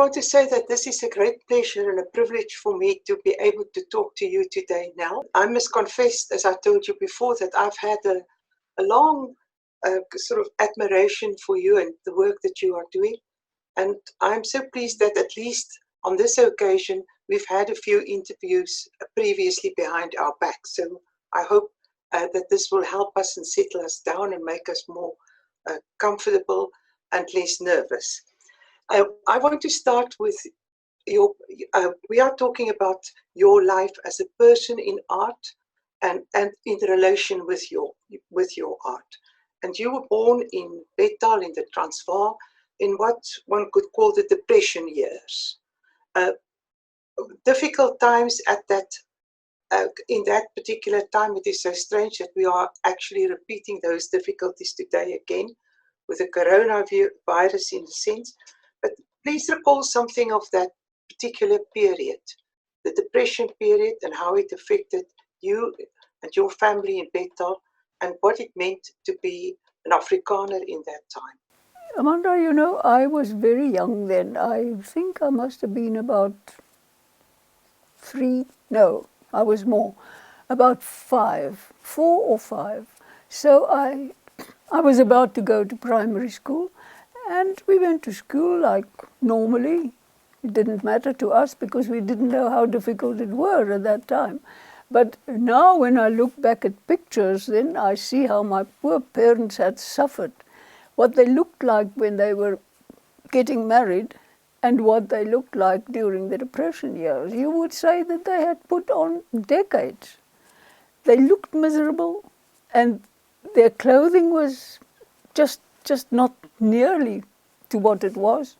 want to say that this is a great pleasure and a privilege for me to be able to talk to you today, Nel. I must confess, as I told you before, that I've had a long sort of admiration for you and the work that you are doing. And I'm so pleased that at least on this occasion, we've had a few interviews previously behind our backs. So I hope that this will help us and settle us down and make us more comfortable and less nervous. I want to start with we are talking about your life as a person in art and in relation with your art. And you were born in Botha in the Transvaal in what one could call the Depression years. Difficult times at that in that particular time. It is so strange that we are actually repeating those difficulties today again with the coronavirus in a sense. But please recall something of that particular period, the Depression period, and how it affected you and your family in Botha, and what it meant to be an Afrikaner in that time. Amanda, you know, I was very young then. I think I must have been about I was more, about 4 or 5. So I was about to go to primary school, and we went to school like normally. It didn't matter to us because we didn't know how difficult it were at that time. But now when I look back at pictures, then I see how my poor parents had suffered, what they looked like when they were getting married and what they looked like during the Depression years. You would say that they had put on decades. They looked miserable, and their clothing was just not nearly to what it was.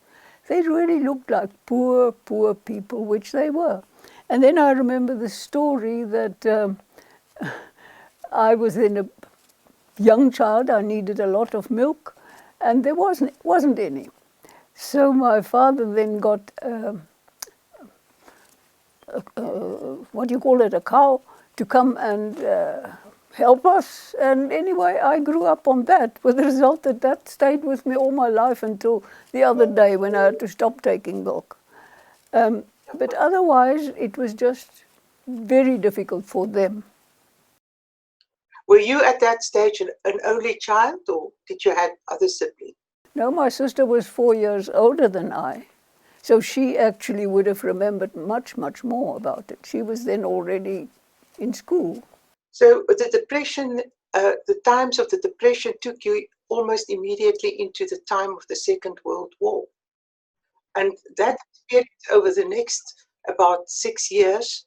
They really looked like poor, poor people, which they were. And then I remember the story that I was then a young child. I needed a lot of milk, and there wasn't any. So my father then got, a cow to come and help us. And anyway, I grew up on that, with the result that stayed with me all my life until the other day when I had to stop taking milk. But otherwise, it was just very difficult for them. Were you at that stage an only child, or did you have other siblings? No, my sister was 4 years older than I. So she actually would have remembered much, much more about it. She was then already in school. So the Depression, the times of the Depression took you almost immediately into the time of the Second World War. And that period over the next about 6 years,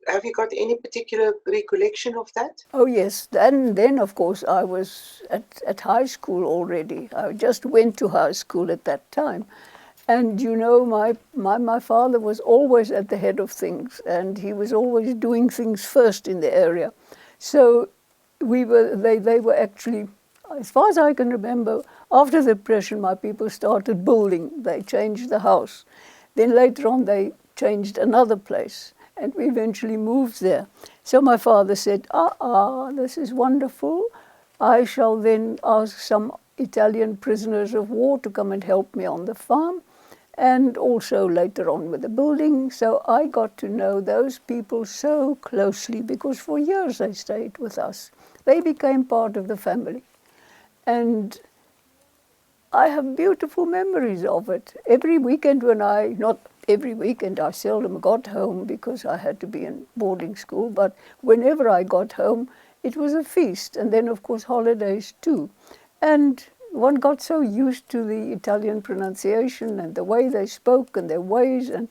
have you got any particular recollection of that? Oh, yes. And then, of course, I was at high school already. I just went to high school at that time. And, you know, my father was always at the head of things, and he was always doing things first in the area. So they were actually, as far as I can remember, after the Depression, my people started building. They changed the house. Then later on, they changed another place, and we eventually moved there. So my father said, this is wonderful. I shall then ask some Italian prisoners of war to come and help me on the farm, and also later on with the building. So I got to know those people so closely because for years they stayed with us. They became part of the family. And I have beautiful memories of it. Every weekend not every weekend, I seldom got home because I had to be in boarding school, but whenever I got home, it was a feast. And then, of course, holidays too. And one got so used to the Italian pronunciation and the way they spoke and their ways, and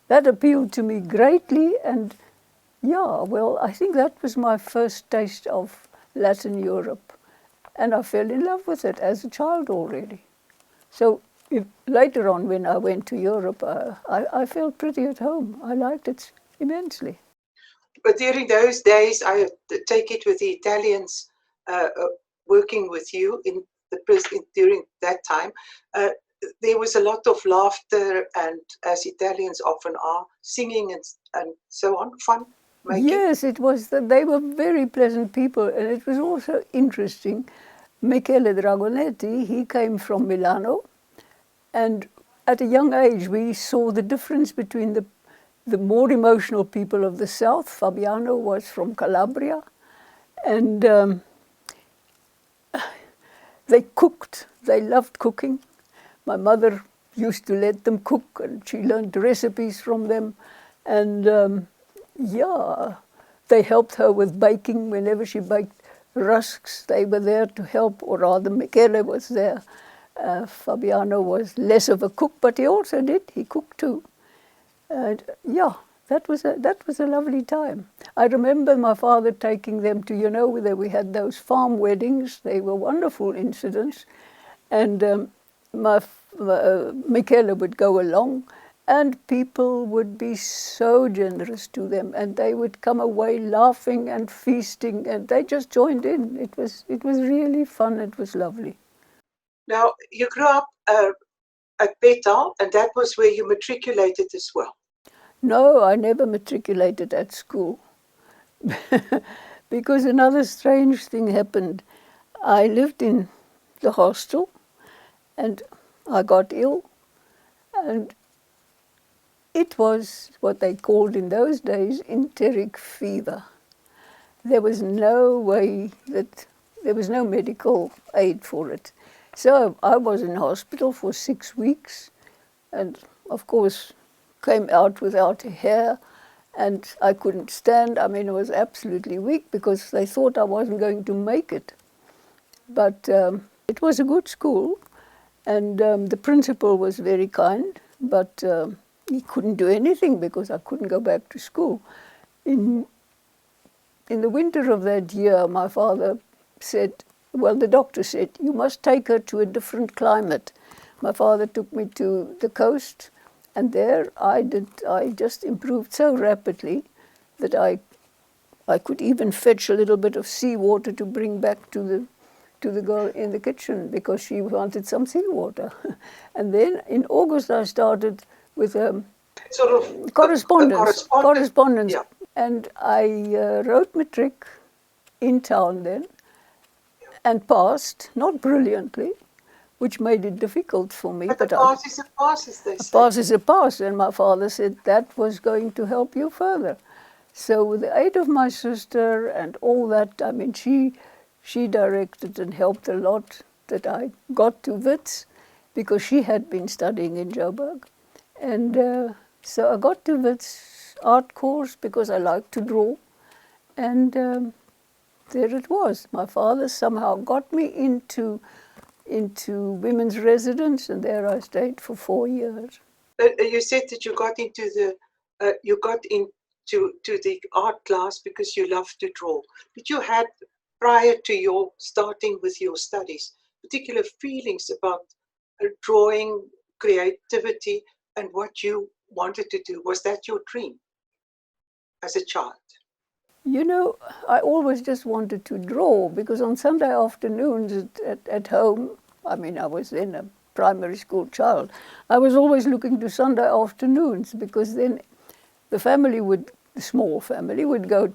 that appealed to me greatly. And yeah, well, I think that was my first taste of Latin Europe. And I fell in love with it as a child already. So later on, when I went to Europe, I felt pretty at home. I liked it immensely. But during those days, I take it with the Italians working with you in the prison during that time, there was a lot of laughter and, as Italians often are, singing and so on, fun making. Yes, it was. They were very pleasant people, and it was also interesting. Michele Dragonetti, he came from Milano, and at a young age, we saw the difference between the more emotional people of the south. Fabiano was from Calabria, and they cooked. They loved cooking. My mother used to let them cook, and she learned recipes from them. And yeah, they helped her with baking. Whenever she baked rusks, they were there to help, or rather Michele was there. Fabiano was less of a cook, but he also did. He cooked too. And yeah, that was a lovely time. I remember my father taking them to, where we had those farm weddings. They were wonderful incidents. And Michele would go along, and people would be so generous to them, and they would come away laughing and feasting, and they just joined in. It was really fun. It was lovely. Now, you grew up at Botha, and that was where you matriculated as well. No, I never matriculated at school because another strange thing happened. I lived in the hostel, and I got ill, and it was what they called in those days enteric fever. There was no way that there was no medical aid for it. So I was in hospital for 6 weeks, and of course came out without hair, and I couldn't stand. I mean, I was absolutely weak because they thought I wasn't going to make it. But it was a good school, and the principal was very kind, but he couldn't do anything because I couldn't go back to school. In the winter of that year, my father said, well, the doctor said, you must take her to a different climate. My father took me to the coast, and there I just improved so rapidly that I could even fetch a little bit of seawater to bring back to the girl in the kitchen because she wanted some seawater. And then in August I started with sort of correspondence. Yeah. And I wrote matric in town then and passed, not brilliantly, which made it difficult for me. But a pass is a pass, as they say. A pass is a pass, and my father said that was going to help you further. So with the aid of my sister and all that, I mean, she directed and helped a lot that I got to Wits because she had been studying in Joburg. And so I got to Wits art course because I liked to draw. And there it was. My father somehow got me into women's residence, and there I stayed for 4 years. You said that you got into the art class because you loved to draw. But you had, prior to your starting with your studies, particular feelings about drawing, creativity, and what you wanted to do. Was that your dream as a child? You know, I always just wanted to draw because on Sunday afternoons at home, I mean, I was then a primary school child, I was always looking to Sunday afternoons because then the small family would go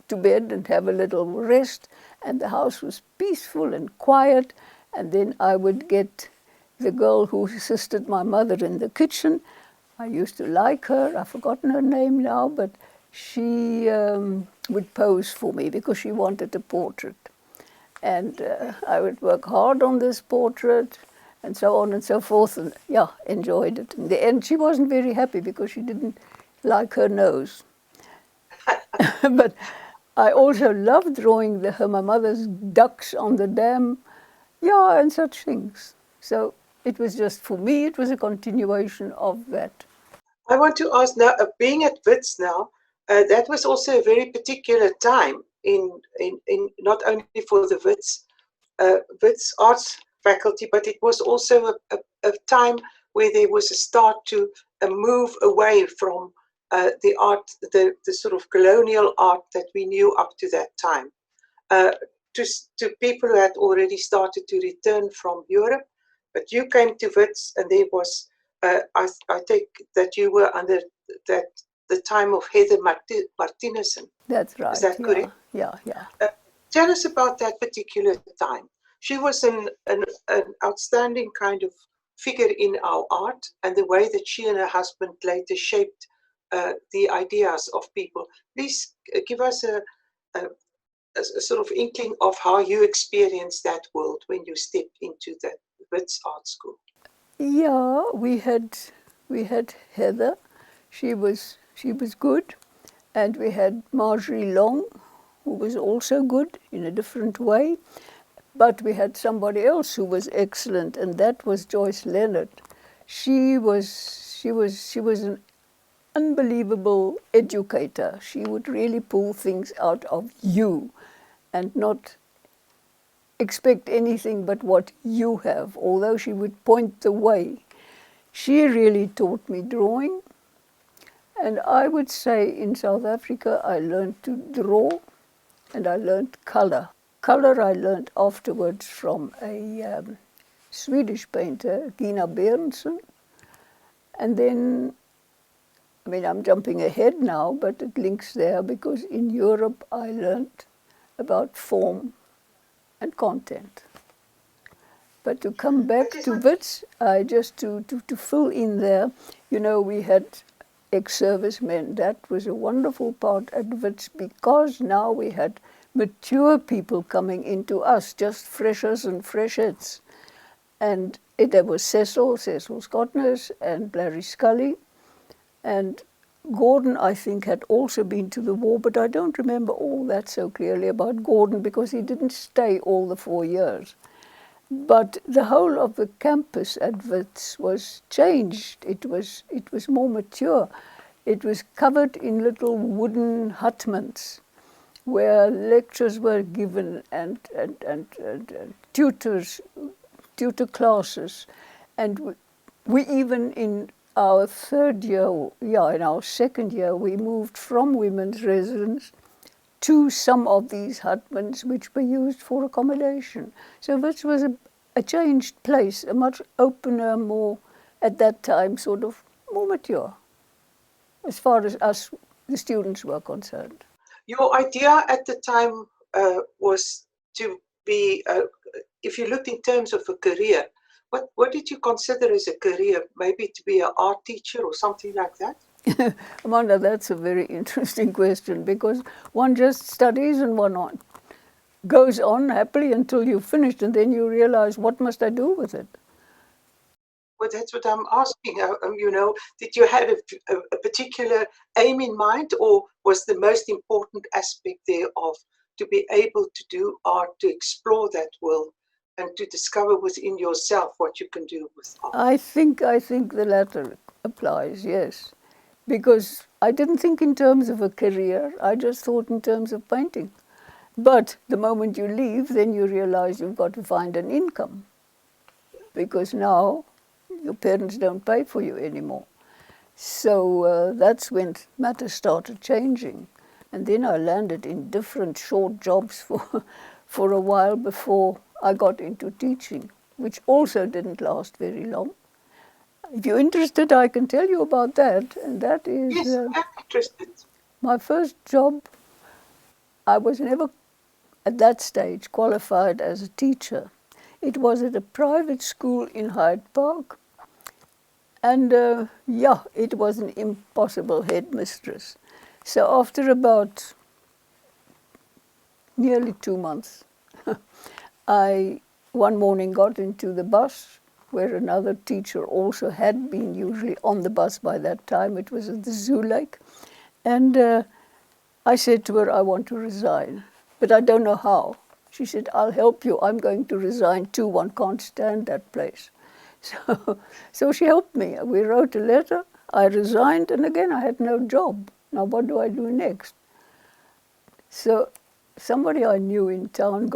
to bed and have a little rest, and the house was peaceful and quiet, and then I would get the girl who assisted my mother in the kitchen. I used to like her. I've forgotten her name now, but she would pose for me because she wanted a portrait. And I would work hard on this portrait and so on and so forth, and yeah, enjoyed it. In the end, she wasn't very happy because she didn't like her nose. But I also loved drawing my mother's ducks on the dam, yeah, and such things. So it was just, for me, it was a continuation of that. I want to ask now, being at Wits now, that was also a very particular time in not only for the Wits arts faculty, but it was also a time where there was a start to move away from the art, the sort of colonial art that we knew up to that time, to people who had already started to return from Europe. But you came to Wits, and there was, I take that you were under the time of Heather Martinussen. That's right. Is that correct? Yeah. Tell us about that particular time. She was an outstanding kind of figure in our art, and the way that she and her husband later shaped the ideas of people. Please give us a sort of inkling of how you experienced that world when you stepped into the Wits Art School. Yeah, we had Heather. She was good, and we had Marjorie Long, who was also good in a different way. But we had somebody else who was excellent, and that was Joyce Leonard. She was an unbelievable educator. She would really pull things out of you, and not expect anything but what you have, although she would point the way. She really taught me drawing, and I would say in South Africa I learned to draw and I learned colour. Colour I learned afterwards from a Swedish painter, Gina Berendsen, and then, I mean, I'm jumping ahead now, but it links there because in Europe I learned about form and content. But to come back to Wits, just to fill in there, you know, we had ex-servicemen. That was a wonderful part at Wits because now we had mature people coming into us, just freshers and freshettes. And there was Cecil Scottness and Larry Scully. And Gordon, I think, had also been to the war, but I don't remember all that so clearly about Gordon because he didn't stay all the 4 years. But the whole of the campus at Wits was changed. It was more mature. It was covered in little wooden hutments where lectures were given and tutor classes. And we even in our in our second year, we moved from women's residence to some of these hutments which were used for accommodation. So this was a changed place, a much opener, more, at that time, sort of more mature, as far as us, the students, were concerned. Your idea at the time was to be, if you looked in terms of a career, what did you consider as a career? Maybe to be an art teacher or something like that? Amanda, that's a very interesting question because one just studies and one goes on happily until you've finished, and then you realize, what must I do with it? Well, that's what I'm asking. You know, did you have a particular aim in mind, or was the most important aspect there of to be able to do art, to explore that world, and to discover within yourself what you can do with art? I think the latter applies, yes. Because I didn't think in terms of a career, I just thought in terms of painting. But the moment you leave, then you realize you've got to find an income. Because now your parents don't pay for you anymore. So that's when matters started changing. And then I landed in different short jobs for a while before I got into teaching, which also didn't last very long. If you're interested, I can tell you about that. And that is... Yes, I'm interested. My first job, I was never, at that stage, qualified as a teacher. It was at a private school in Hyde Park. And it was an impossible headmistress. So after about nearly 2 months, I one morning got into the bus where another teacher also had been usually on the bus by that time. It was at the Zoo Lake. And I said to her, I want to resign, but I don't know how. She said, I'll help you. I'm going to resign too. One can't stand that place. So she helped me. We wrote a letter. I resigned, and again, I had no job. Now, what do I do next? So somebody I knew in town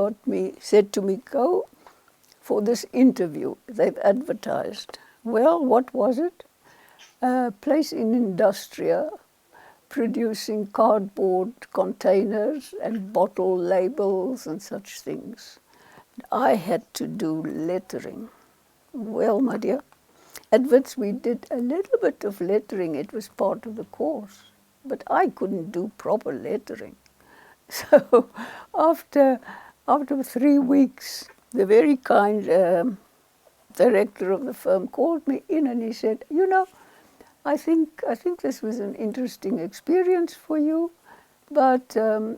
said to me, go for this interview. They've advertised. Well, what was it? A place in Industria producing cardboard containers and bottle labels and such things. I had to do lettering. Well, my dear, at Wits we did a little bit of lettering. It was part of the course. But I couldn't do proper lettering. So after 3 weeks, the very kind director of the firm called me in and he said, you know, I think this was an interesting experience for you, but let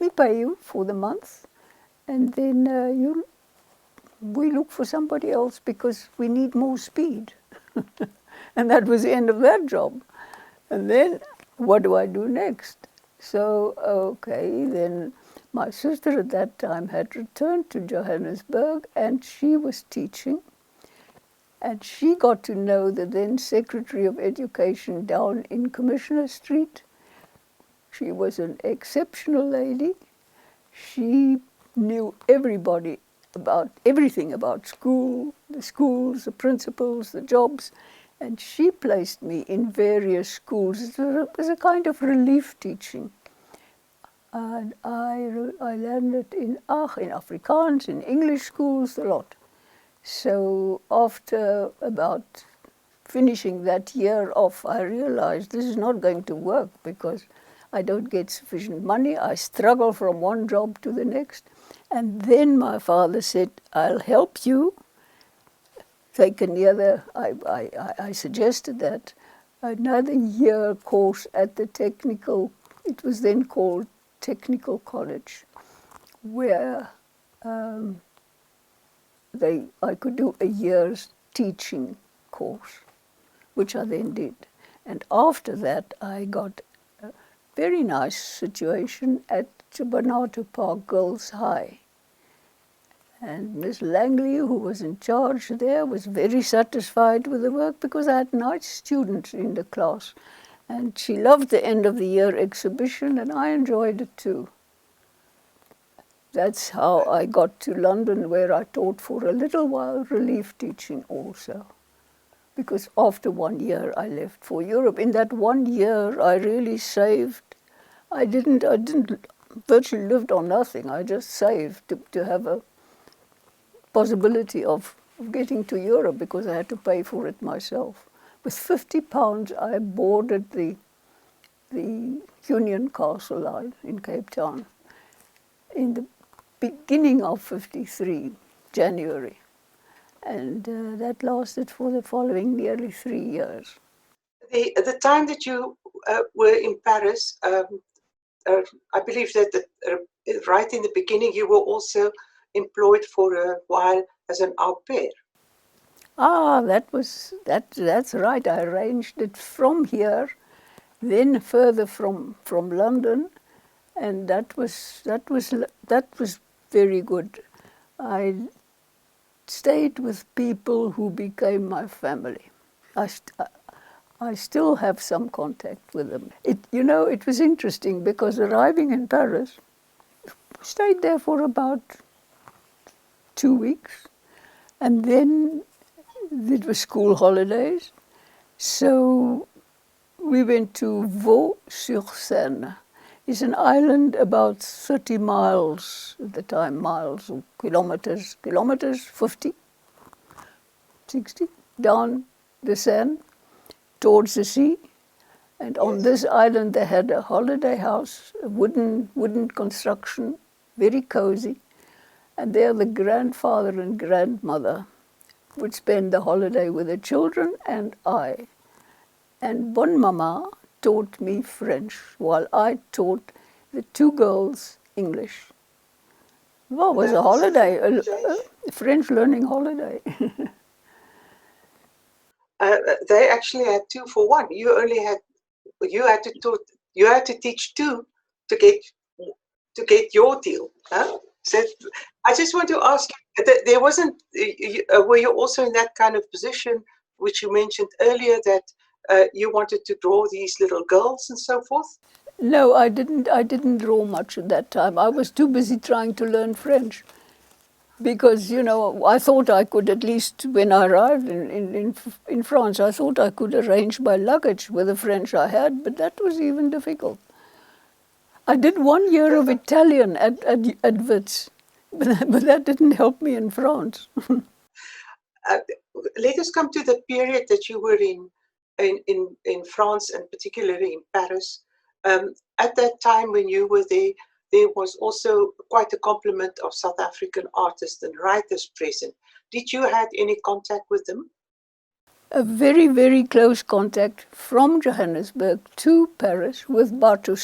me pay you for the month, and then we look for somebody else because we need more speed. And that was the end of that job. And then what do I do next? So, okay, then my sister at that time had returned to Johannesburg and she was teaching. And she got to know the then Secretary of Education down in Commissioner Street. She was an exceptional lady. She knew everybody about everything about school, the schools, the principals, the jobs. And she placed me in various schools. It was a kind of relief teaching. And I landed in Afrikaans, in English schools, a lot. So after about finishing that year off, I realized this is not going to work because I don't get sufficient money. I struggle from one job to the next. And then my father said, I'll help you take another, I suggested that, another year course at the technical, it was then called Technical College, where I could do a year's teaching course, which I then did. And after that, I got a very nice situation at Botha Park Girls High. And Miss Langley, who was in charge there, was very satisfied with the work because I had nice students in the class. And she loved the end of the year exhibition, and I enjoyed it too. That's how I got to London, where I taught for a little while relief teaching also. Because after 1 year, I left for Europe. In that 1 year, I really saved. I didn't virtually lived on nothing. I just saved to have a possibility of getting to Europe because I had to pay for it myself. With £50, I boarded the Union Castle line in Cape Town in the beginning of '53, January. And that lasted for the following nearly 3 years. The time that you were in Paris, I believe that right in the beginning you were also employed for a while as an au pair. Ah, that's right. I arranged it from here, then further from London, and that was very good. I stayed with people who became my family. I still have some contact with them. It was interesting because arriving in Paris, stayed there for about 2 weeks, and then it was school holidays, so we went to Vaux-sur-Seine. It's an island about 30 miles at the time, miles or kilometers, 50, 60, down the Seine towards the sea. And on this island they had a holiday house, a wooden construction, very cozy. And there the grandfather and grandmother would spend the holiday with the children and I. And Bon Mama taught me French while I taught the 2 girls English. Well, it was a holiday, a French learning holiday. They actually had 2 for 1. You had to teach 2 to get your deal. Huh? So I just want to ask you, there wasn't, were you also in that kind of position, which you mentioned earlier, that you wanted to draw these little girls and so forth? No, I didn't draw much at that time. I was too busy trying to learn French. Because, I thought I could, at least when I arrived in France, I thought I could arrange my luggage with the French I had, but that was even difficult. I did 1 year of Italian at Wits, but that didn't help me in France. Let us come to the period that you were in France, and particularly in Paris. At that time when you were there, there was also quite a complement of South African artists and writers present. Did you have any contact with them? A very, very close contact from Johannesburg to Paris with Botha.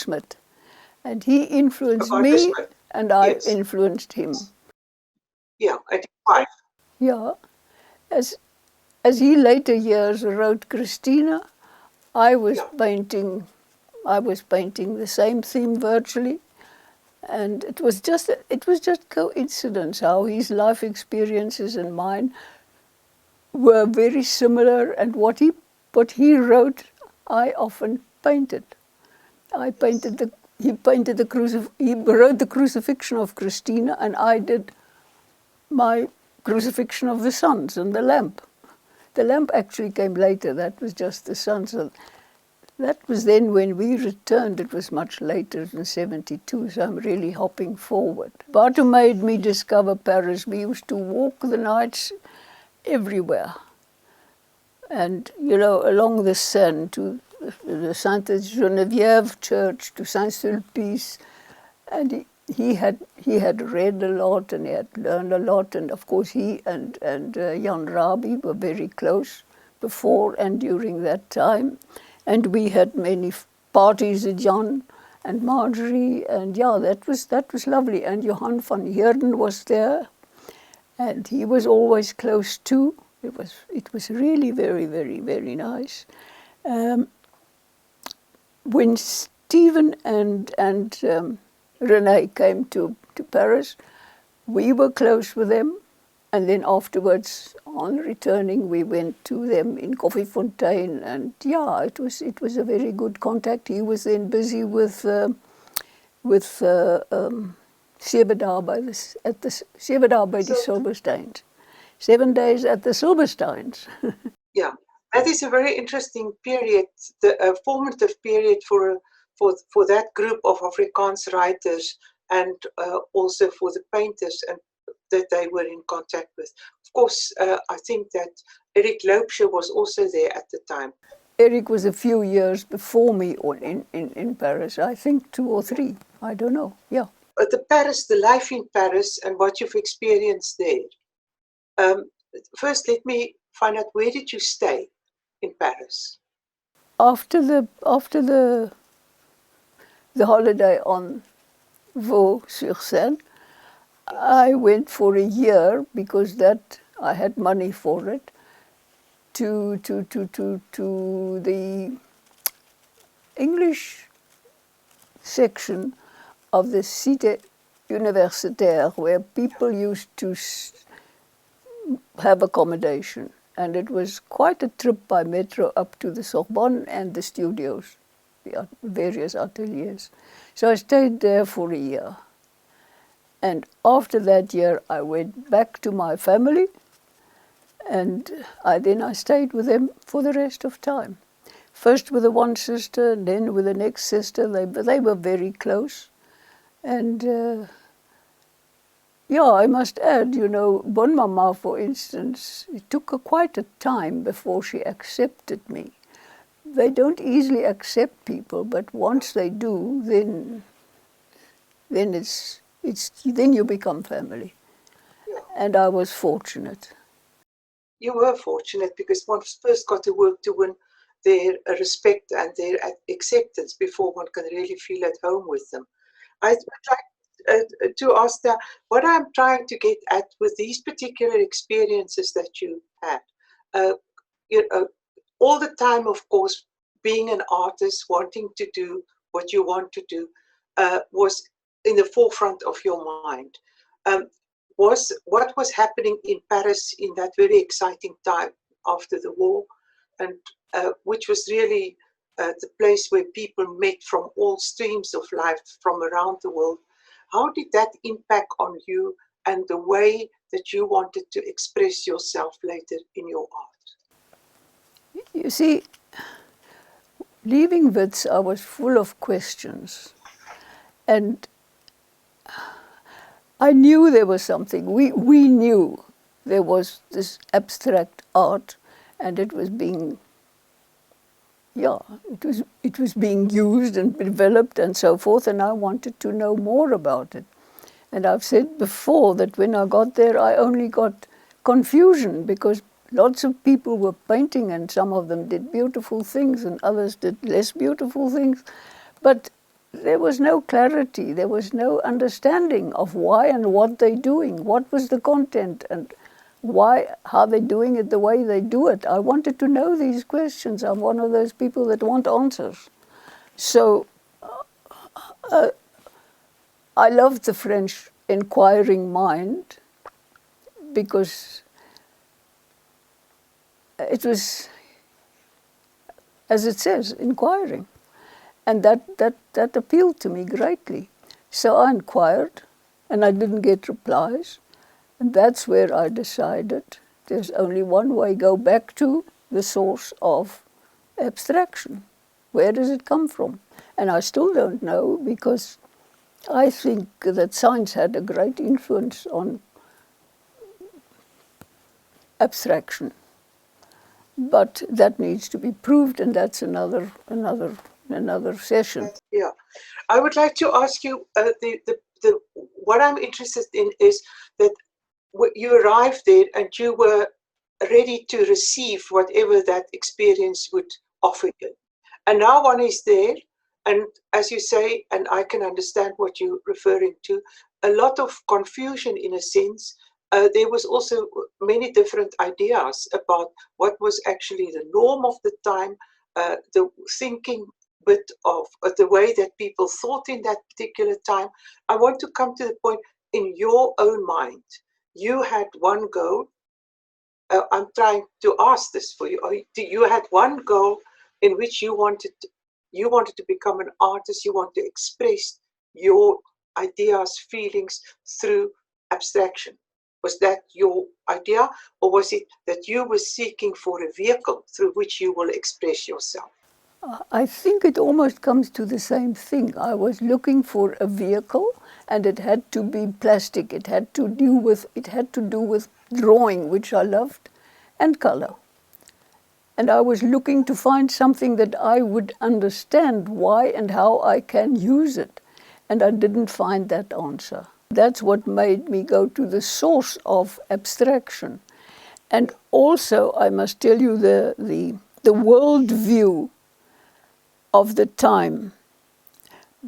And he influenced About me, Smith? and I Yes. influenced him. Yeah, at 5. Yeah. As he later years wrote Christina, I was Yeah. painting the same theme virtually. And it was just coincidence how his life experiences and mine were very similar, and what he wrote, I often painted. He wrote the crucifixion of Christina, and I did my crucifixion of the sons and the lamp. The lamp actually came later. That was just the sons. So that was then when we returned. It was much later than 72, so I'm really hopping forward. Botha made me discover Paris. We used to walk the nights everywhere. And, you know, along the Seine to the Sainte Geneviève Church, to Saint-Sulpice. And he had read a lot and he had learned a lot. And of course he and Jan Rabie were very close before and during that time. And we had many parties at Jan and Marjorie, and yeah, that was lovely. And Johan van Heerden was there, and he was always close too. It was really very, very, very nice. When Stephen and Renee came to Paris, we were close with them. And then afterwards, on returning, we went to them in Koffiefontein, and yeah, it was a very good contact. He was then busy with 7 dae by the 7 dae by the Silbersteins. 7 days at the Silbersteins. Yeah, that is a very interesting period, the formative period for that group of Afrikaans writers, and also for the painters and that they were in contact with. Of course, I think that Eric Loubser was also there at the time. Eric was a few years before me in Paris, I think 2 or 3, I don't know, yeah. But the life in Paris and what you've experienced there. First, let me find out, where did you stay in Paris? After the holiday on Vaux-sur-Seine, I went for a year, because that I had money for it, to the English section of the Cité Universitaire, where people used to have accommodation. And it was quite a trip by metro up to the Sorbonne and the studios, the various ateliers. So I stayed there for a year. And after that year, I went back to my family, and I stayed with them for the rest of time. First with the one sister, and then with the next sister. They were very close. And yeah, I must add, you know, Bon Mama, for instance, it took her quite a time before she accepted me. They don't easily accept people, but once they do, then then you become family. Yeah. And I was fortunate. You were fortunate, because one first got to work to win their respect and their acceptance before one can really feel at home with them. I would like to ask that, what I'm trying to get at with these particular experiences that you had, you know, all the time, of course, being an artist, wanting to do what you want to do, was in the forefront of your mind. What was happening in Paris in that very exciting time after the war, and which was really the place where people met from all streams of life from around the world. How did that impact on you and the way that you wanted to express yourself later in your art? You see, leaving Wits, I was full of questions. And I knew there was something. We knew there was this abstract art, and it was being yeah, it was being used and developed and so forth, and I wanted to know more about it. And I've said before that when I got there, I only got confusion because lots of people were painting, and some of them did beautiful things and others did less beautiful things. But there was no clarity, there was no understanding of why and what they're doing, what was the content, and why, how they're doing it the way they do it. I wanted to know these questions. I'm one of those people that want answers. So I love the French inquiring mind because it was, as it says, inquiring. And that appealed to me greatly. So I inquired, and I didn't get replies. And that's where I decided there's only one way, go back to the source of abstraction. Where does it come from? And I still don't know, because I think that science had a great influence on abstraction. But that needs to be proved, and that's another session. Yeah, I would like to ask you, what I'm interested in is that you arrived there and you were ready to receive whatever that experience would offer you. And now one is there, and as you say, and I can understand what you're referring to, a lot of confusion in a sense. There was also many different ideas about what was actually the norm of the time, the thinking bit of the way that people thought in that particular time. I want to come to the point, in your own mind, you had one goal. I'm trying to ask this for you. You had one goal in which you wanted to become an artist. You want to express your ideas, feelings through abstraction. Was that your idea, or was it that you were seeking for a vehicle through which you will express yourself? I think it almost comes to the same thing. I was looking for a vehicle, and it had to be plastic. It had to do with drawing, which I loved, and color. And I was looking to find something that I would understand why and how I can use it. And I didn't find that answer. That's what made me go to the source of abstraction. And also, I must tell you, the world view of the time.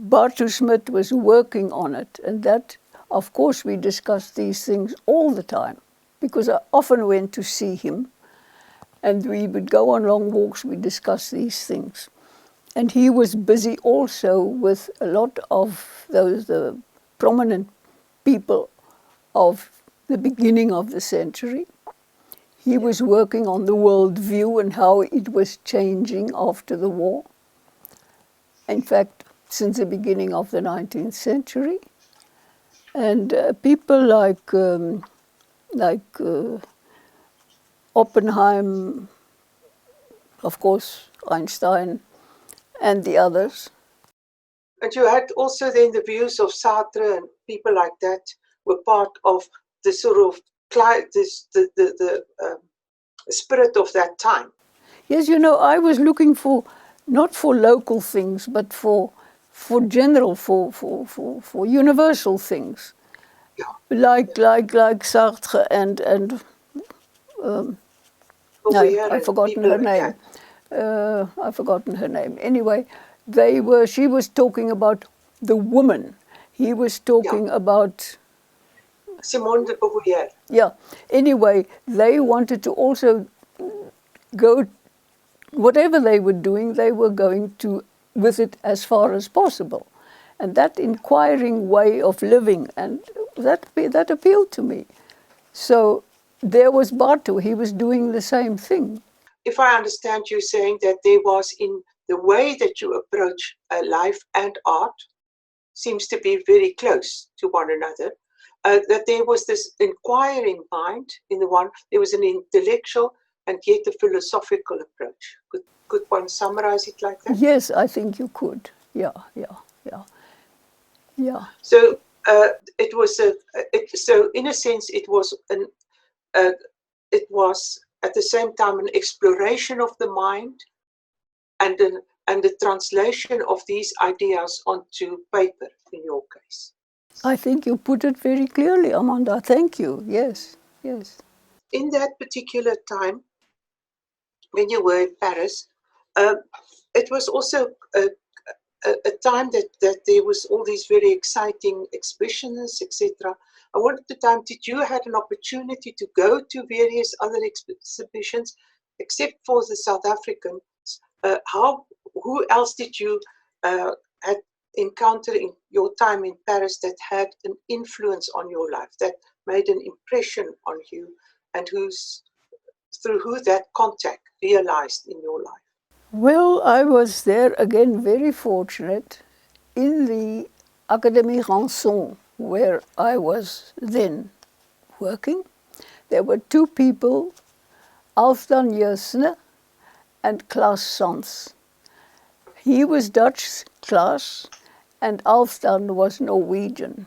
Bartu Smit was working on it, and that, of course, we discussed these things all the time, because I often went to see him, and we would go on long walks, we discuss these things. And he was busy also with a lot of the prominent people of the beginning of the century. He was working on the world view and how it was changing after the war. In fact, since the beginning of the 19th century. And people like Oppenheim, of course, Einstein, and the others. And you had also then the views of Sartre and people like that were part of the sort of spirit of that time. Yes, you know, I was looking for, not for local things, but for general, for universal things. Yeah. Like Sartre and no, I've forgotten her name. I've forgotten her name. Anyway, she was talking about the woman. He was talking about Simone de Beauvoir. Yeah. Anyway, they wanted to also go, whatever they were doing, they were going to with it as far as possible. And that inquiring way of living, and that appealed to me. So there was Bartu, he was doing the same thing. If I understand you saying that there was, in the way that you approach life and art, seems to be very close to one another, that there was this inquiring mind in the one, there was an intellectual and yet a philosophical approach. Could one summarize it like that? Yes, I think you could. Yeah. So it was so in a sense it was it was at the same time an exploration of the mind, and the translation of these ideas onto paper in your case. I think you put it very clearly, Amanda. Thank you. Yes, yes. In that particular time, when you were in Paris, it was also a time that there was all these very exciting exhibitions, etc. I wonder at the time, did you had an opportunity to go to various other exhibitions, except for the South African? Who else did you had encounter in your time in Paris that had an influence on your life, that made an impression on you, and through who that contact realized in your life? Well, I was there again very fortunate in the Académie Ranson, where I was then working. There were two people, Alfdan Jösne and Klaas Sans. He was Dutch, Klaas, and Alfdan was Norwegian.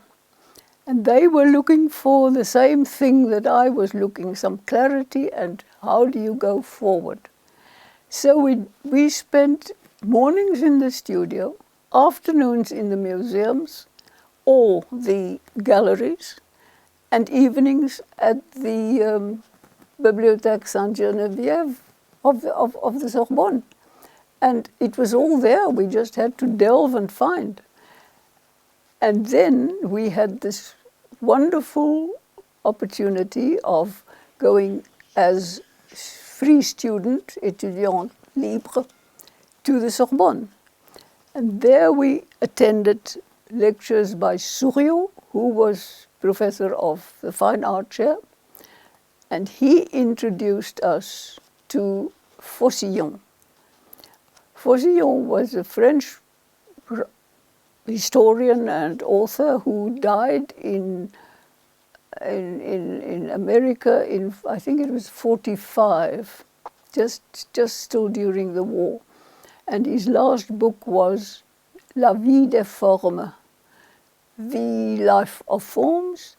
And they were looking for the same thing that I was looking, some clarity and how do you go forward. So we spent mornings in the studio, afternoons in the museums, or the galleries, and evenings at the Bibliothèque Sainte-Geneviève of the Sorbonne. And it was all there. We just had to delve and find. And then we had this wonderful opportunity of going as free student, étudiant libre, to the Sorbonne. And there we attended lectures by Souriau, who was professor of the fine art chair, and he introduced us to Faucillon. Faucillon was a French historian and author who died in America in, I think it was 45, just still during the war. And his last book was La vie des formes, The Life of Forms,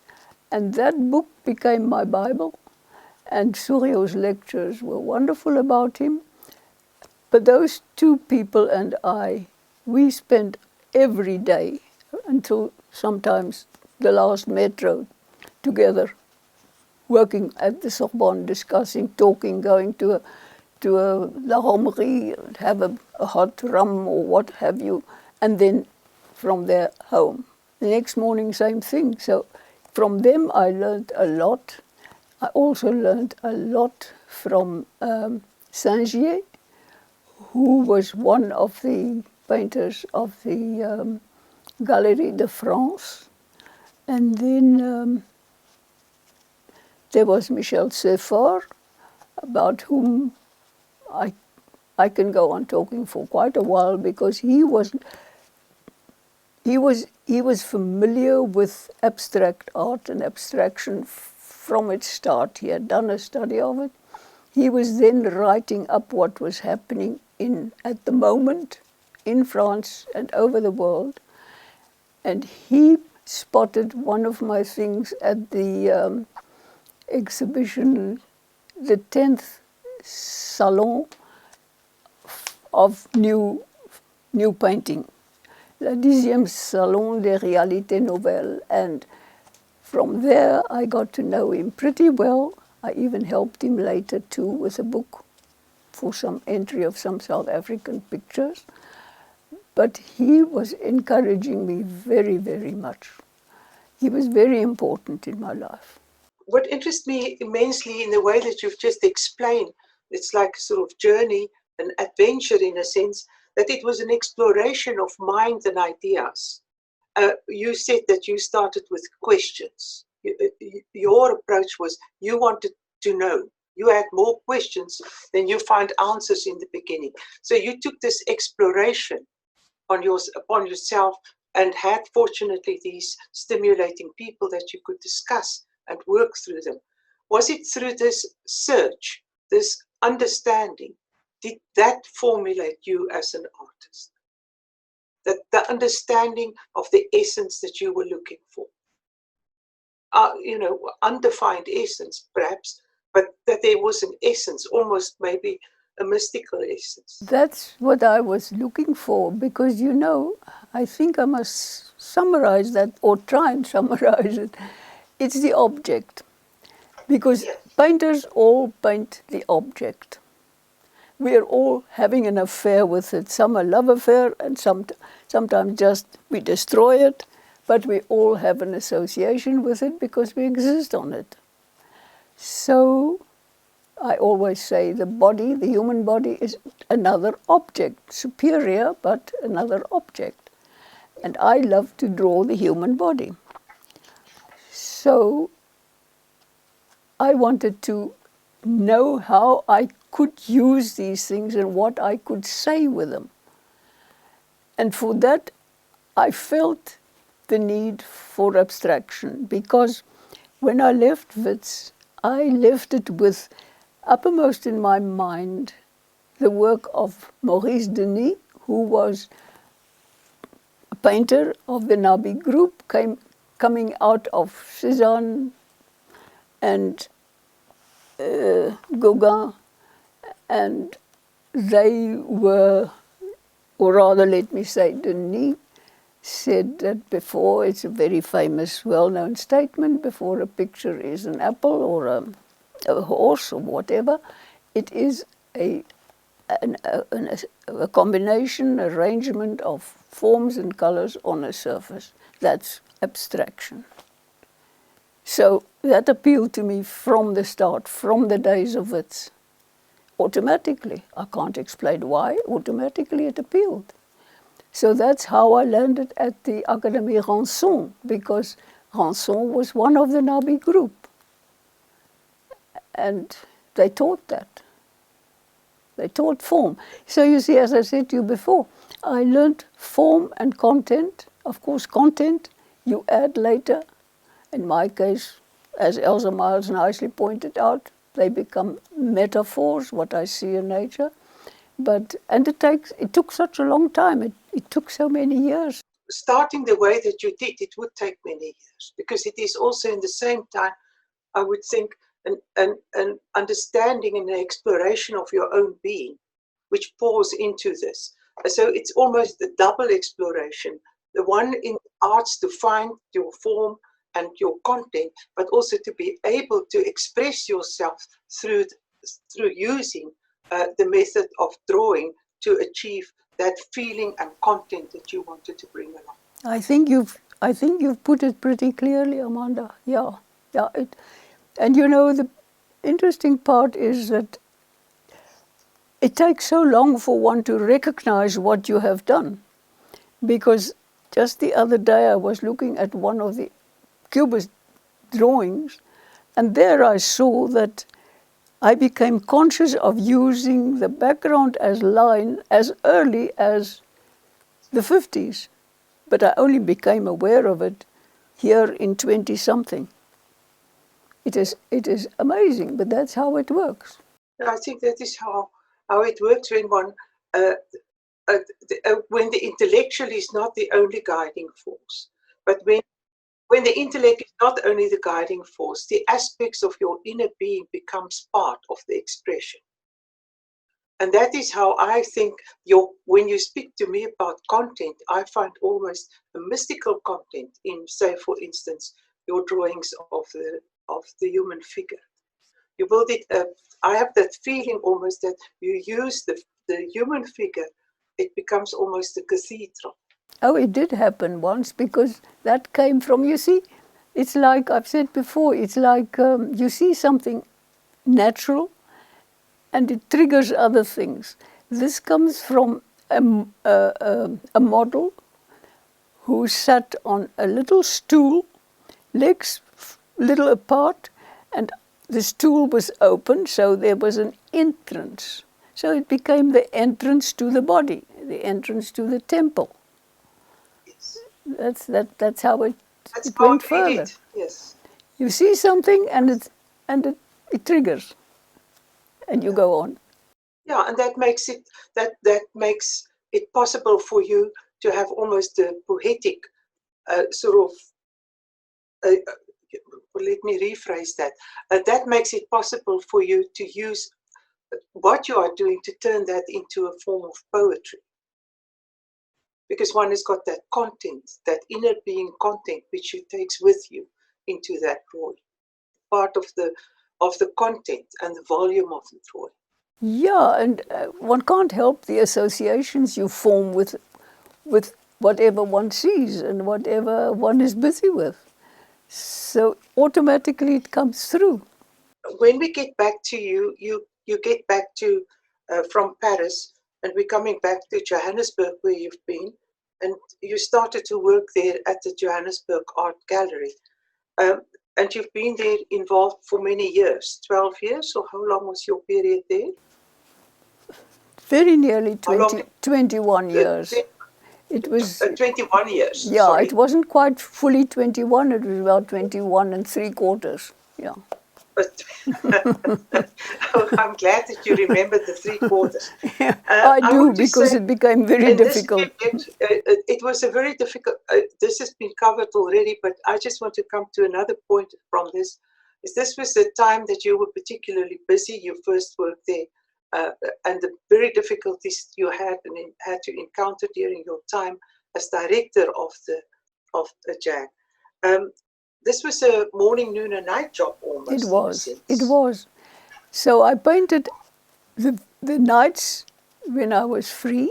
and that book became my Bible. And Souriau's lectures were wonderful about him. But those two people and I, we spent every day until sometimes the last metro together, working at the Sorbonne, discussing, talking, going to a La Homerie, have a hot rum or what have you, and then from there home. The next morning, same thing. So from them I learned a lot. I also learned a lot from Saint-Gier, who was one of the painters of the Galerie de France. And then there was Michel Sephard, about whom I can go on talking for quite a while, because he was familiar with abstract art and abstraction from its start. He had done a study of it. He was then writing up what was happening at the moment in France and over the world. And he spotted one of my things at the exhibition, the 10th Salon of new painting, le 10e Salon des Réalités Nouvelles. And from there I got to know him pretty well. I even helped him later too with a book for some entry of some South African pictures. But he was encouraging me very, very much. He was very important in my life. What interests me immensely in the way that you've just explained, it's like a sort of journey, an adventure in a sense, that it was an exploration of mind and ideas. You said that you started with questions. Your approach was you wanted to know. You had more questions than you found answers in the beginning. So you took this exploration upon yourself and had, fortunately, these stimulating people that you could discuss and work through them. Was it through this search, this understanding, did that formulate you as an artist? That the understanding of the essence that you were looking for? Undefined essence, perhaps, but that there was an essence, almost maybe a mystical essence. That's what I was looking for, because, you know, I think I must summarize that, or try and summarize it. It's the object, because Yes. painters all paint the object. We are all having an affair with it. Some a love affair, and sometimes just we destroy it, but we all have an association with it because we exist on it. So I always say the body, the human body, is another object, superior, but another object. And I love to draw the human body. So I wanted to know how I could use these things and what I could say with them. And for that, I felt the need for abstraction, because when I left Wits, I left it with uppermost in my mind the work of Maurice Denis, who was a painter of the Nabi group, coming out of Cézanne and Gauguin, and they were, or rather let me say, Denis said that before, it's a very famous, well-known statement, before a picture is an apple or a horse or whatever, it is a combination, arrangement of forms and colors on a surface. That's abstraction. So that appealed to me from the start, from the days of Wits. Automatically, I can't explain why, automatically it appealed. So that's how I landed at the Académie Ranson, because Ranson was one of the Nabi group. And they taught that. They taught form. So you see, as I said to you before, I learned form and content. Of course, content you add later. In my case, as Elsa Miles nicely pointed out, they become metaphors, what I see in nature. And it took such a long time. It took so many years. Starting the way that you did, it would take many years, because it is also in the same time, I would think, an understanding and an exploration of your own being, which pours into this. So it's almost a double exploration. The one in arts to find your form and your content, but also to be able to express yourself through using the method of drawing to achieve that feeling and content that you wanted to bring along. I think you've put it pretty clearly, Amanda. Yeah. And you know, the interesting part is that it takes so long for one to recognize what you have done. Because just the other day I was looking at one of the Cubist drawings, and there I saw that I became conscious of using the background as line as early as the 50s. But I only became aware of it here in 20-something. It is amazing, but that's how it works. I think that is how it works when one, when the intellectual is not the only guiding force, but when the intellect is not only the guiding force, the aspects of your inner being becomes part of the expression. And that is how I think when you speak to me about content, I find almost a mystical content in, say, for instance, your drawings of the human figure. You build it up. I have that feeling almost that you use the human figure, it becomes almost a cathedral. Oh, it did happen once, because that came from, you see, it's like I've said before, it's like you see something natural and it triggers other things. This comes from a model who sat on a little stool, legs little apart, and the stool was open, so there was an entrance. So it became the entrance to the body, the entrance to the temple. Yes. That's how it went further. Did. Yes. You see something and it triggers, and you go on. Yeah, and that makes it possible for you to have almost a poetic sort of. Let me rephrase that. That makes it possible for you to use what you are doing to turn that into a form of poetry. Because one has got that content, that inner being content, which you takes with you into that role. Part of the content and the volume of the role. Yeah, and one can't help the associations you form with whatever one sees and whatever one is busy with. So automatically it comes through. When we get back to you get back to from Paris, and we're coming back to Johannesburg, where you've been, and you started to work there at the Johannesburg Art Gallery. And you've been there involved for many years, 12 years, or how long was your period there? Very nearly How long? 21 years. It was, 21 years, yeah, sorry. it wasn't quite fully 21, it was about 21 and 3/4, yeah. But I'm glad that you remember the 3/4. Yeah, I I do, want to because say, it became very in this difficult. period, it was a very difficult, this has been covered already, but I just want to come to another point from this. Is this was the time that you were particularly busy, you first worked there, and the very difficulties you had to encounter during your time as director of the JAG. This was a morning, noon, and night job It almost, in a was, it sense. was. So I painted the nights when I was free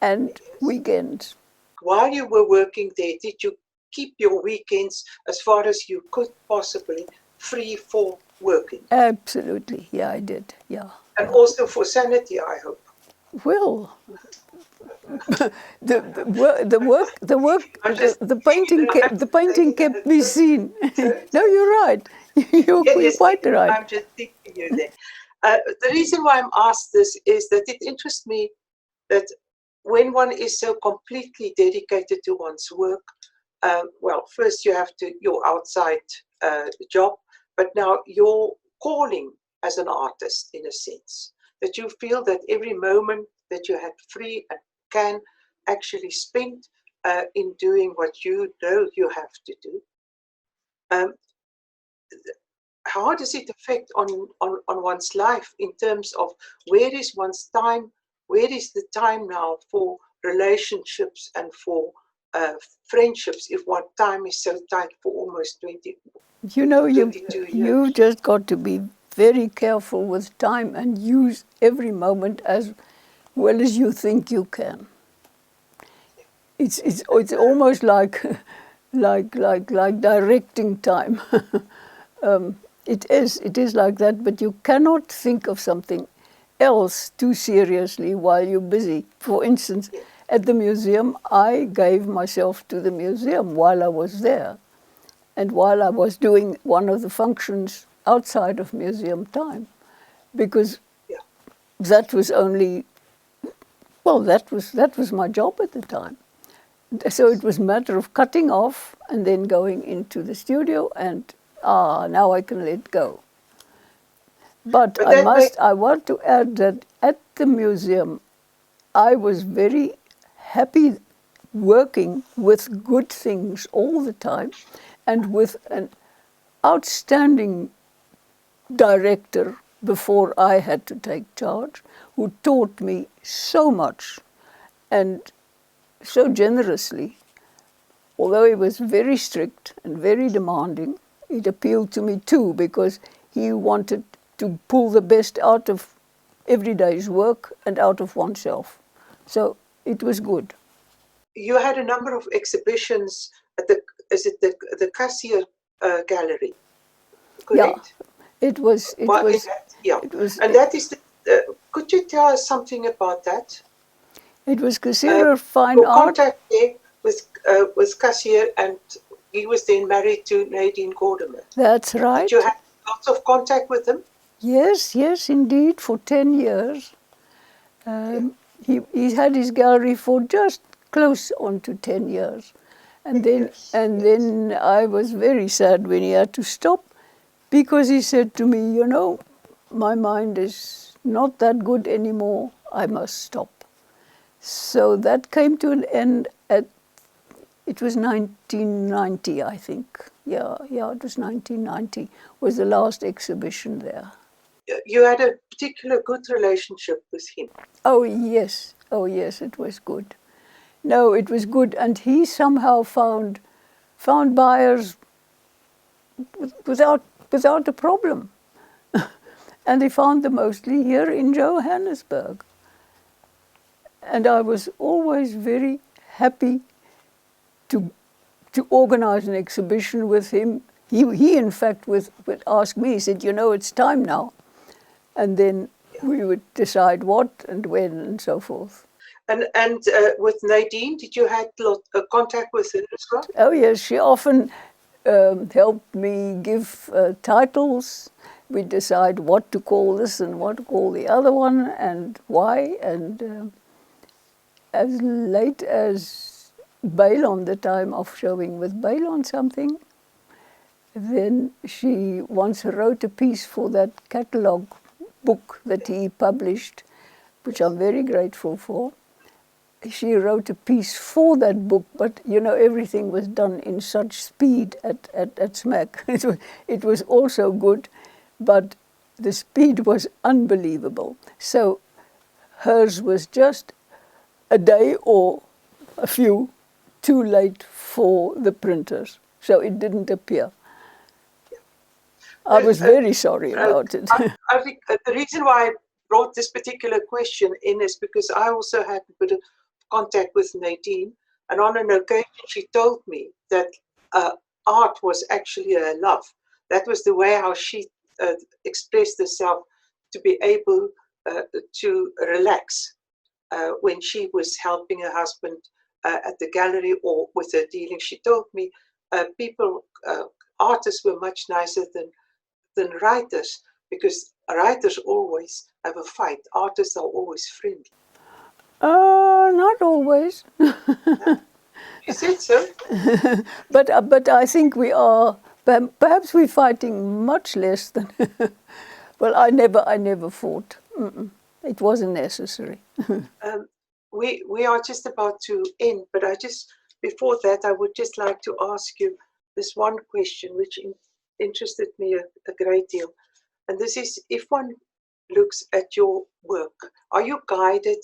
and weekends. While you were working there, did you keep your weekends as far as you could possibly free for working? Absolutely, yeah, I did, yeah. And also for sanity, I hope. Well, I'm just the painting kept, the painting taking kept it. me seen. So, No, you're right. You're yes, quite right. I'm just thinking you there. The reason why I'm asked this is that it interests me that when one is so completely dedicated to one's work, well, first you have to your outside job, but now your calling as an artist, in a sense, that you feel that every moment that you had free and can actually spend in doing what you know you have to do. Um, how does it affect on one's life in terms of where is one's time, where is the time now for relationships and for friendships if one time is so tight for almost 20, You know, 22 you years? just got to be very careful with time and use every moment as well as you think you can. It's almost like like directing time. It is like that, but you cannot think of something else too seriously while you're busy. For instance, Yes. at the museum, I gave myself to the museum while I was there, and while I was doing one of the functions outside of museum time, because Yeah. that was only, well, that was my job at the time. So it was a matter of cutting off and then going into the studio and, now I can let go. But But that makes I want to add that at the museum, I was very happy working with good things all the time and with an outstanding director before I had to take charge, who taught me so much and so generously. Although he was very strict and very demanding, it appealed to me too, because he wanted to pull the best out of every day's work and out of oneself. So it was good. you had a number of exhibitions at the Cassier Gallery, Yeah, correct? Well, yeah, it was, and that is could you tell us something about that? it was Uh, considered fine your art. contact there with Cassier, and he was then married to Nadine Gordimer. That's Did you right. have lots of contact with him? Yes, yes, indeed, for 10 years. Yeah, He had his gallery for just close on to 10 years. 10 years. And Yes. then I was very sad when he had to stop, because he said to me, you know, my mind is not that good anymore, I must stop. So that came to an end at, it was 1990, I think. Yeah, it was 1990, was the last exhibition there. you had a particular good relationship with him. Oh yes, it was good. No, it was good, and he somehow found buyers without a problem. And he found them mostly here in Johannesburg. And I was always very happy to organize an exhibition with him. He in fact would ask me, he said, you know, it's time now. And then we would decide what and when and so forth. And with Nadine, did you have contact with her as well? Oh yes, she often helped me give titles. We decide what to call this and what to call the other one and why. And as late as Bailon, the time of showing with Bailon something, then she once wrote a piece for that catalogue book that he published, which I'm very grateful for. She wrote a piece for that book, but you know, everything was done in such speed at SMAC. It was also good, but the speed was unbelievable. So hers was just a day or a few too late for the printers, so it didn't appear. I was very sorry about it. I think the reason why I brought this particular question in is because I also had a bit of contact with Nadine, and on an occasion she told me that art was actually her love. That was the way how she expressed herself, to be able to relax when she was helping her husband at the gallery or with her dealing. She told me artists were much nicer than writers, because writers always have a fight. Artists are always friendly. Not always. You said so. But I think we are, perhaps we're fighting much less than, well, I never fought. It wasn't necessary. We are just about to end, but before that, I would just like to ask you this one question, which interested me a great deal. And this is, if one looks at your work, are you guided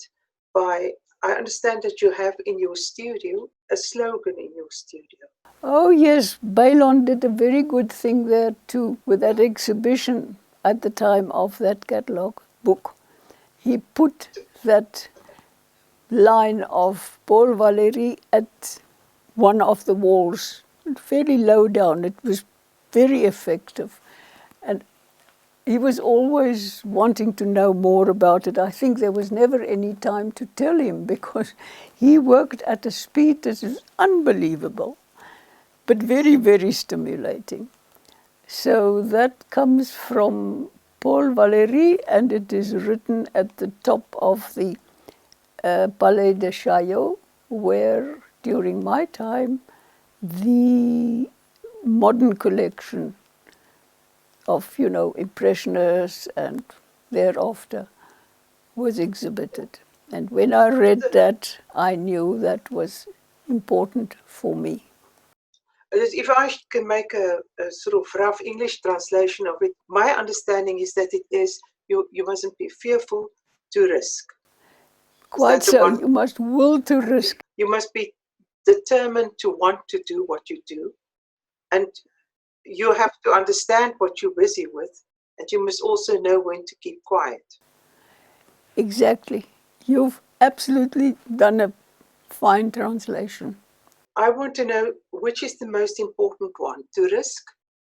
by, I understand that you have in your studio a slogan in your studio. Oh yes, Bailon did a very good thing there too, with that exhibition at the time of that catalogue book. He put that line of Paul Valéry at one of the walls, very low down. It was very effective. And he was always wanting to know more about it. I think there was never any time to tell him, because he worked at a speed that is unbelievable, but very, very stimulating. So that comes from Paul Valéry, and it is written at the top of the Palais de Chaillot, where during my time the modern collection of, you know, Impressionists and thereafter was exhibited. And when I read that, I knew that was important for me. If I can make a sort of rough English translation of it, my understanding is that it is, you mustn't be fearful to risk. Quite so, you must will to risk. You must be determined to want to do what you do, and you have to understand what you're busy with, and you must also know when to keep quiet. Exactly. You've absolutely done a fine translation. I want to know which is the most important one, to risk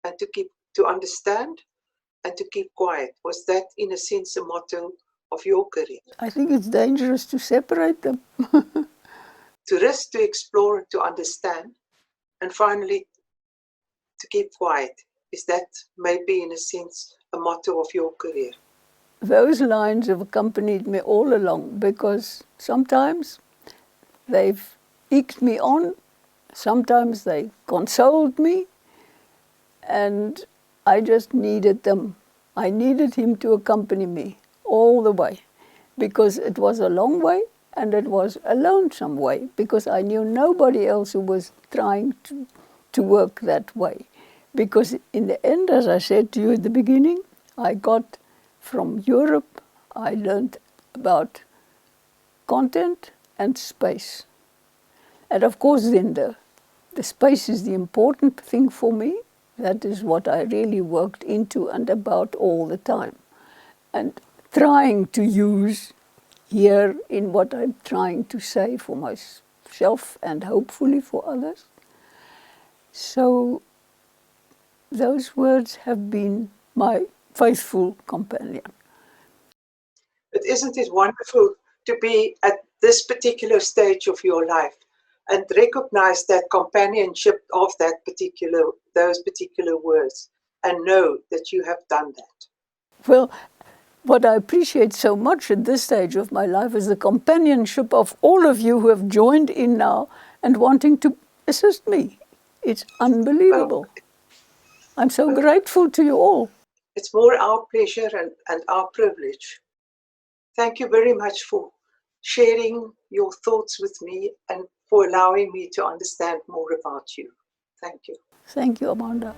and to understand and to keep quiet. Was that, in a sense, a motto of your career? I think it's dangerous to separate them. To risk, to explore, and to understand, and finally to keep quiet. Is that maybe, in a sense, a motto of your career? Those lines have accompanied me all along, because sometimes they've eked me on, sometimes they consoled me, and I just needed them. I needed him to accompany me all the way, because it was a long way and it was a lonesome way, because I knew nobody else who was trying to work that way. Because in the end, as I said to you at the beginning, I got From Europe, I learned about content and space. And of course, then the space is the important thing for me. That is what I really worked into and about all the time. And trying to use here in what I'm trying to say for myself and hopefully for others. So those words have been my faithful companion. But isn't it wonderful to be at this particular stage of your life and recognize that companionship of those particular words and know that you have done that? Well, what I appreciate so much at this stage of my life is the companionship of all of you who have joined in now and wanting to assist me. It's unbelievable. I'm so grateful to you all. It's more our pleasure and our privilege. Thank you very much for sharing your thoughts with me and for allowing me to understand more about you. Thank you. Thank you, Amanda.